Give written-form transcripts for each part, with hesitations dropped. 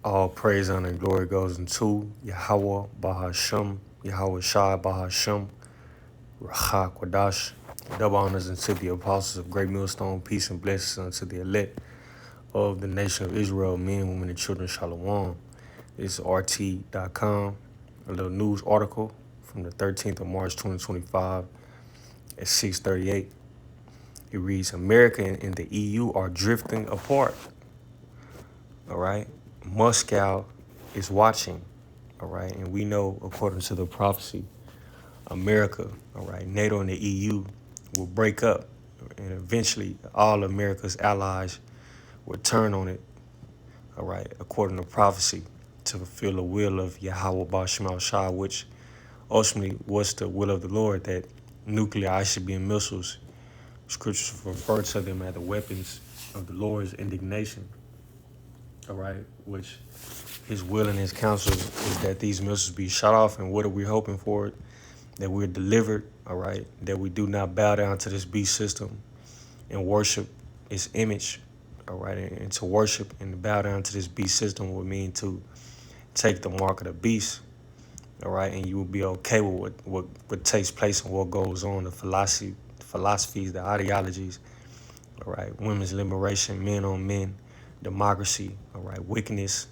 All praise, honor, and glory goes into Yahweh Bahashem, Yahweh Shai Bahashem, Rachak Wadash. Double honors unto the apostles of Great Millstone, peace and blessings unto the elect of the nation of Israel, men, women, and children, Shalom. It's RT.com, a little news article from the 13th of March 2025 at 6:38. It reads, America and the EU are drifting apart. All right. Moscow is watching. All right. And we know, according to the prophecy, America, all right, NATO and the EU will break up. And eventually, all America's allies will turn on it, all right, according to prophecy, to fulfill the will of Yahweh Bashmal Shah, which ultimately was the will of the Lord, that nuclear ICBM missiles, scriptures refer to them as the weapons of the Lord's indignation, all right, which his will and his counsel is that these missiles be shot off. And what are we hoping for? That we're delivered, all right, that we do not bow down to this beast system and worship its image, all right, and to worship and to bow down to this beast system would mean to take the mark of the beast, all right, and you will be okay with what takes place and what goes on, the philosophies, the ideologies, all right, women's liberation, men on men, democracy, all right, wickedness,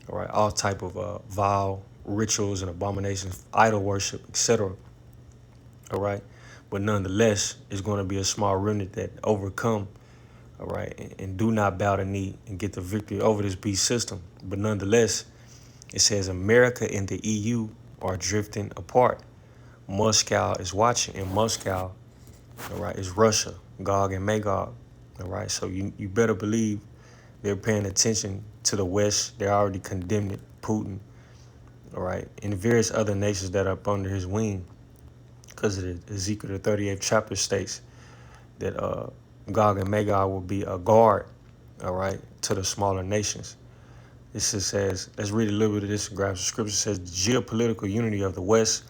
all right, all type of vile rituals and abominations, idol worship, etc. All right, but nonetheless, it's going to be a small remnant that overcome, all right, and do not bow the knee and get the victory over this beast system. But nonetheless, it says America and the EU are drifting apart. Moscow is watching, and Moscow, all right, is Russia, Gog and Magog, all right. So you better believe they're paying attention to the West. They're already condemning Putin, all right, and various other nations that are up under his wing, because of the Ezekiel the 38th chapter states that Gog and Magog will be a guard, all right, to the smaller nations. This just says, let's read a little bit of this graph. The scripture says, the geopolitical unity of the West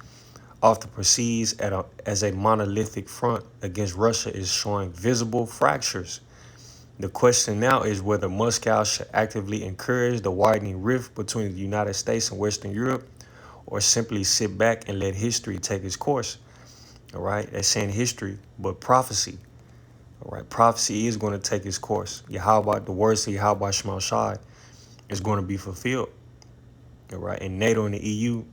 often proceeds as a monolithic front against Russia is showing visible fractures. The question now is whether Moscow should actively encourage the widening rift between the United States and Western Europe, or simply sit back and let history take its course. All right, that's saying history, but prophecy. All right, prophecy is going to take its course. Yahweh, the words of Yahweh Shema Shai is going to be fulfilled. All right, and NATO and the EU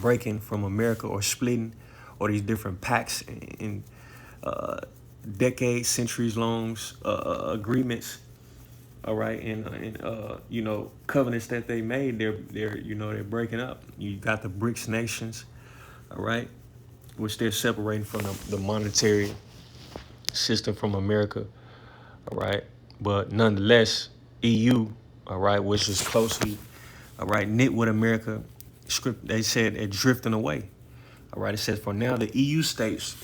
breaking from America or splitting, or these different pacts in decades, centuries long agreements. All right, and covenants that they made, they're breaking up. You got the BRICS nations, all right, which they're separating from the monetary system from America, all right. But nonetheless, EU, all right, which is closely, all right, knit with America, they said they're drifting away. All right, it says for now the EU states,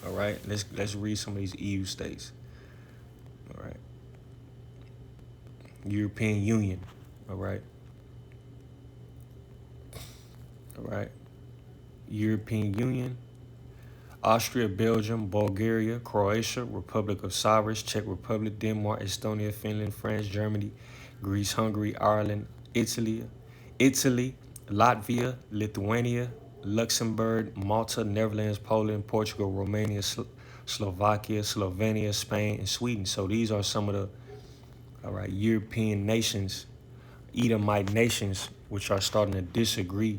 all right, let's read some of these EU states. All right. European Union, all right. All right. European Union, Austria, Belgium, Bulgaria, Croatia, Republic of Cyprus, Czech Republic, Denmark, Estonia, Finland, France, Germany, Greece, Hungary, Ireland, Italy, Latvia, Lithuania, Luxembourg, Malta, Netherlands, Poland, Portugal, Romania, Slovakia, Slovenia, Spain, and Sweden. So these are some of the, all right, European nations, Edomite nations, which are starting to disagree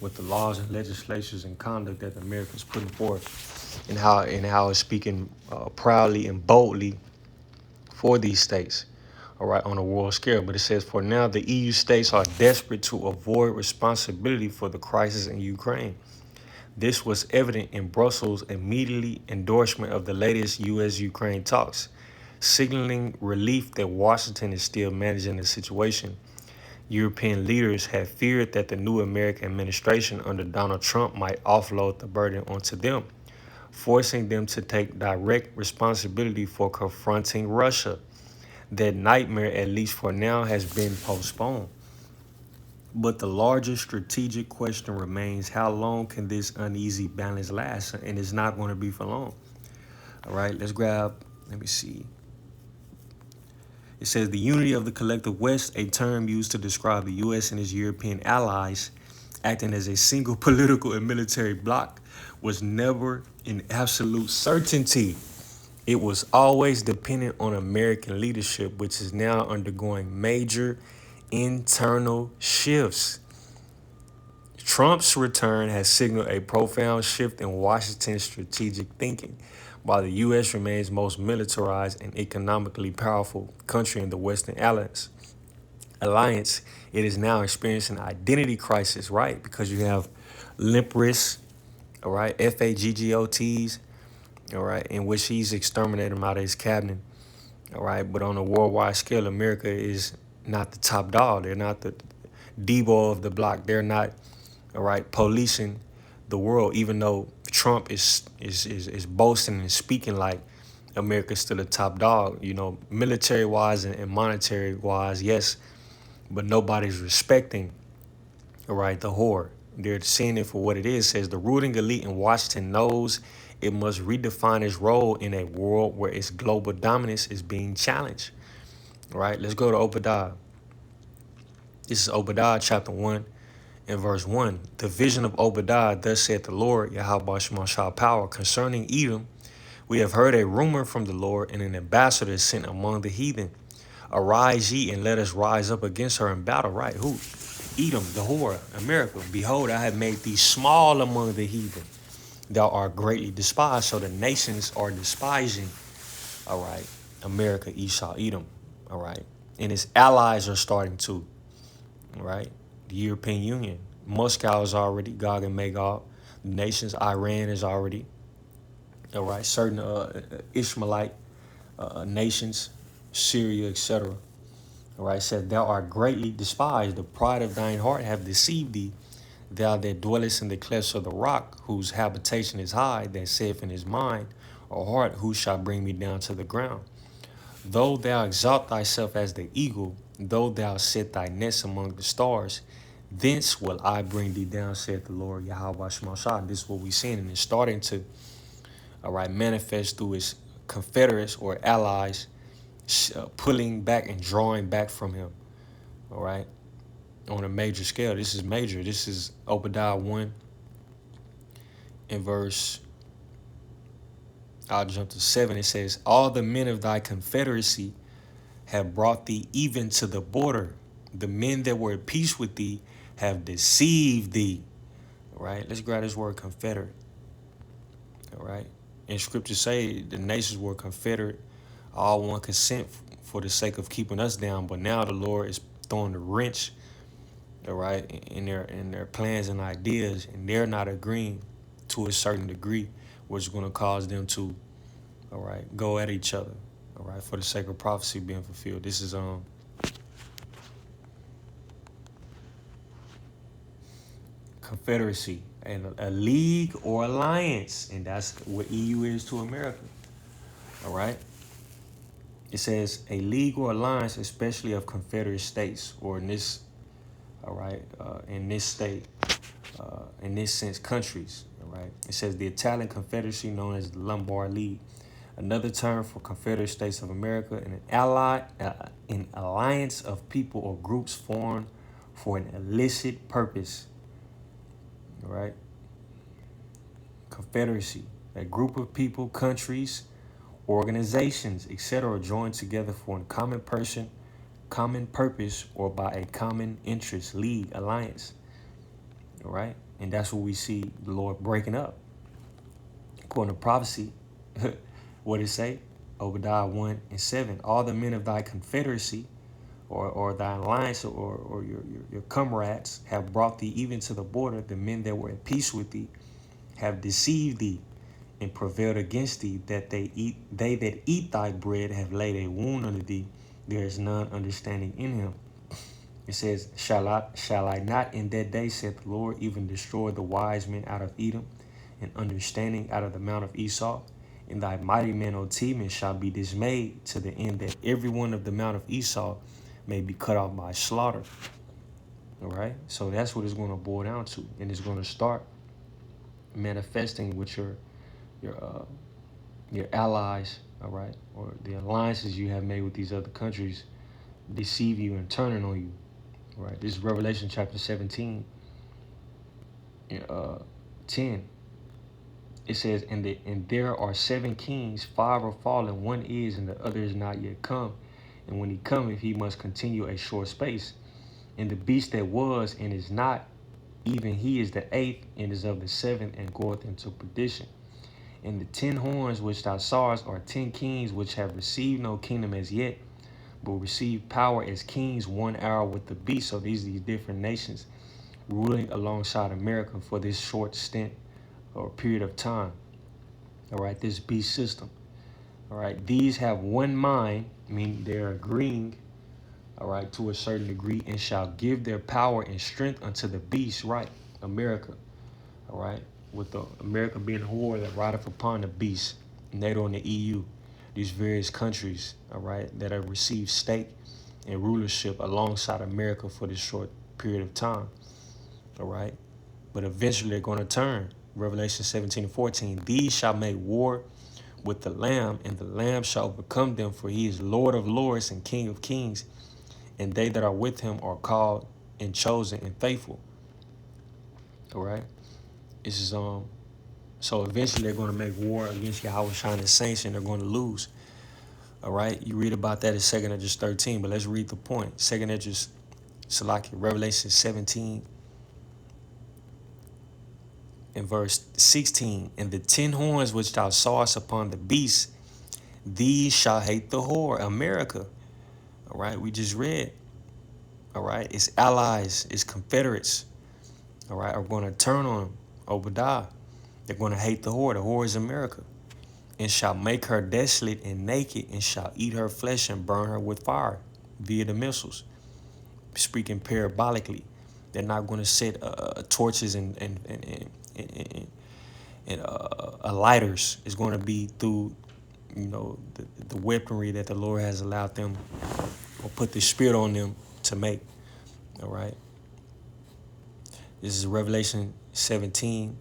with the laws and legislations and conduct that America is putting forth, and how it's speaking proudly and boldly for these states, all right, on a world scale. But it says, for now, the EU states are desperate to avoid responsibility for the crisis in Ukraine. This was evident in Brussels' immediate endorsement of the latest U.S.-Ukraine talks, signaling relief that Washington is still managing the situation. European leaders had feared that the new American administration under Donald Trump might offload the burden onto them, forcing them to take direct responsibility for confronting Russia. That nightmare, at least for now, has been postponed. But the larger strategic question remains, how long can this uneasy balance last? And it's not going to be for long. All right, let me see. It says the unity of the collective West, a term used to describe the U.S. and its European allies acting as a single political and military bloc, was never an absolute certainty. It was always dependent on American leadership, which is now undergoing major internal shifts. Trump's return has signaled a profound shift in Washington's strategic thinking. While the U.S. remains most militarized and economically powerful country in the Western Alliance, it is now experiencing an identity crisis, right? Because you have limp wrists, all right, FAGGOTs, all right, in which he's exterminated them out of his cabinet, all right. But on a worldwide scale, America is not the top dog. They're not the Debo of the block. They're not, all right, policing the world, even though Trump is boasting and speaking like America's still a top dog, military wise and monetary wise, yes, but nobody's respecting, all right, the horde. They're seeing it for what it is. It says the ruling elite in Washington knows it must redefine its role in a world where its global dominance is being challenged. All right, let's go to Obadiah. This is Obadiah chapter 1 and verse 1. The vision of Obadiah, thus saith the Lord, Yahweh Shemashah power, concerning Edom. We have heard a rumor from the Lord, and an ambassador is sent among the heathen. Arise ye, and let us rise up against her in battle. Right, who? Edom, the whore, America. Behold, I have made thee small among the heathen. Thou art greatly despised. So the nations are despising, all right, America, Esau, Edom, all right. And its allies are starting to, all right. The European Union. Moscow is already, Gog and Magog. The nations, Iran is already, all right. Certain Ishmaelite nations, Syria, etc. All right, said, thou art greatly despised. The pride of thine heart have deceived thee. Thou that dwellest in the clefts of the rock, whose habitation is high, that saith in his mind, or heart, who shall bring me down to the ground? Though thou exalt thyself as the eagle, though thou set thy nest among the stars, thence will I bring thee down, saith the Lord Yahweh Shemashah. This is what we're seeing, and it's starting to, all right, manifest through its confederates or allies pulling back and drawing back from him, all right, on a major scale. This is major. This is Obadiah 1 in verse, I'll jump to 7. It says, all the men of thy confederacy have brought thee even to the border. The men that were at peace with thee have deceived thee. All right, let's grab this word confederate. All right, and scriptures say the nations were confederate, all one consent for the sake of keeping us down. But now the Lord is throwing the wrench, all right, in their plans and ideas, and they're not agreeing to a certain degree, which is going to cause them to, all right, go at each other, all right, for the sake of prophecy being fulfilled. This is confederacy and a league or alliance, and that's what EU is to America. All right. It says a league or alliance, especially of confederate states, or in this, all right, in this state, in this sense, countries. All right. It says the Italian Confederacy, known as the Lombard League, another term for Confederate States of America, and an alliance of people or groups formed for an illicit purpose. All right. Confederacy, a group of people, countries, organizations, etc., joined together for a common person, common purpose, or by a common interest, league, alliance. All right. And that's what we see the Lord breaking up. According to prophecy, what it say? Obadiah 1 and 7. All the men of thy confederacy or thy alliance or your comrades have brought thee even to the border. The men that were at peace with thee have deceived thee and prevailed against thee, that they that eat thy bread have laid a wound unto thee. There is none understanding in him. It says, shall I not in that day, saith the Lord, even destroy the wise men out of Edom, and understanding out of the mount of Esau? And thy mighty men, O Teman, shall be dismayed, to the end that every one of the mount of Esau may be cut off by slaughter. All right, so that's what it's going to boil down to, and it's going to start manifesting with your allies, all right, or the alliances you have made with these other countries deceive you and turning on you, right? This is Revelation chapter 17, 10. It says, and there are 7 kings, 5 are fallen, one is, and the other is not yet come. And when he cometh, he must continue a short space. And the beast that was and is not, even he is the 8th, and is of the 7th, and goeth into perdition. And the 10 horns which thou sawest are 10 kings which have received no kingdom as yet, but receive power as kings 1 hour with the beast. So these are these different nations ruling alongside America for this short stint or period of time. All right, this beast system. All right, these have one mind, meaning they're agreeing, all right, to a certain degree, and shall give their power and strength unto the beast, right? America, all right, with the America being a whore that rideth upon the beast, NATO and the EU, these various countries, all right, that have received stake and rulership alongside America for this short period of time, all right, but eventually they're going to turn. Revelation 17:14, these shall make war with the Lamb, and the Lamb shall overcome them, for he is Lord of lords and King of kings, and they that are with him are called and chosen and faithful. All right. This is so eventually they're going to make war against Yahweh Shine and saints, and they're going to lose. All right. You read about that in 2nd Esdras 13, but let's read the point. 2nd Esdras, Salaki, Revelation 17 and verse 16. And the 10 horns which thou sawest upon the beast, these shall hate the whore, America. All right. We just read. All right. Its allies, its confederates, all right, are going to turn on him, Obadiah. They're going to hate the whore. The whore is America. And shall make her desolate and naked, and shall eat her flesh and burn her with fire via the missiles. Speaking parabolically, they're not going to set torches and lighters. It's going to be through, the weaponry that the Lord has allowed them or put the spirit on them to make. All right. This is Revelation 17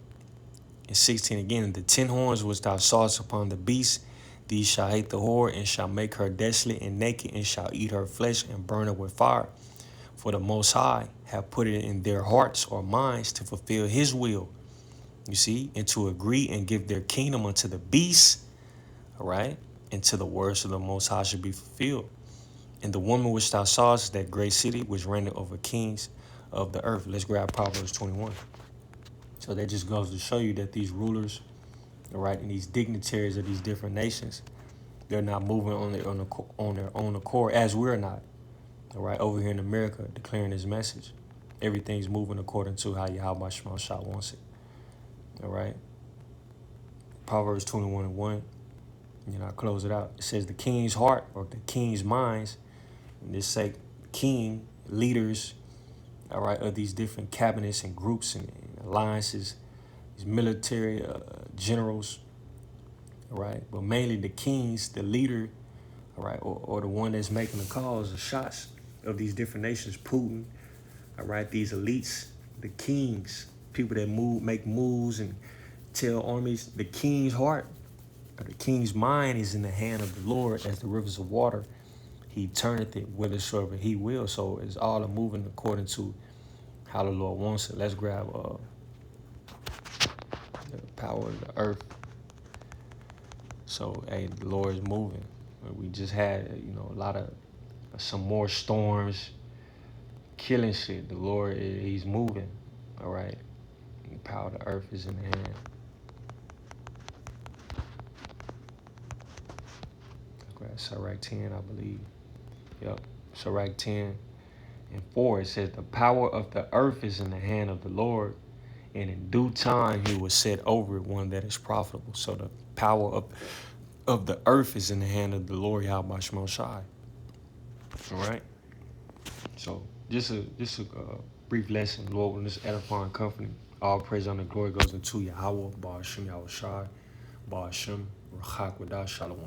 and 16 again. And the 10 horns which thou sawest upon the beast, these shall hate the whore, and shall make her desolate and naked, and shall eat her flesh and burn her with fire. For the Most High have put it in their hearts or minds to fulfill his will, you see, and to agree and give their kingdom unto the beast, all right, until the words of the Most High should be fulfilled. And the woman which thou sawest, that great city which reigneth over kings of the earth. Let's grab Proverbs 21. So that just goes to show you that these rulers, all right, and these dignitaries of these different nations, they're not moving on their own accord, as we're not. All right, over here in America, declaring his message. Everything's moving according to how Yahweh Shema Shah wants it. All right. Proverbs 21:1. I close it out. It says the king's heart, or the king's minds, and this say king, leaders, all right, of these different cabinets and groups and alliances, these military generals, all right, but mainly the kings, the leader, all right, or the one that's making the calls, the shots of these different nations, Putin, all right, these elites, the kings, people that make moves and tell armies, the king's heart, or the king's mind is in the hand of the Lord as the rivers of water. He turneth it whithersoever he will. So it's all moving according to how the Lord wants it. Let's grab the power of the earth. So, hey, the Lord is moving. We just had, a lot of some more storms, killing shit. The Lord, he's moving. All right. The power of the earth is in the hand. Grab Sirach 10, I believe. Yep. Sirach 10 and 4. It says, the power of the earth is in the hand of the Lord, and in due time he will set over one that is profitable. So the power of the earth is in the hand of the Lord Yahweh Shema Shai. All right. So just a brief lesson, Lord, in this edifying company. All praise and glory goes into Yahweh, Ba'ashem Yahweh Shai, Ba'ashem, Rachak Wadah, Shalom.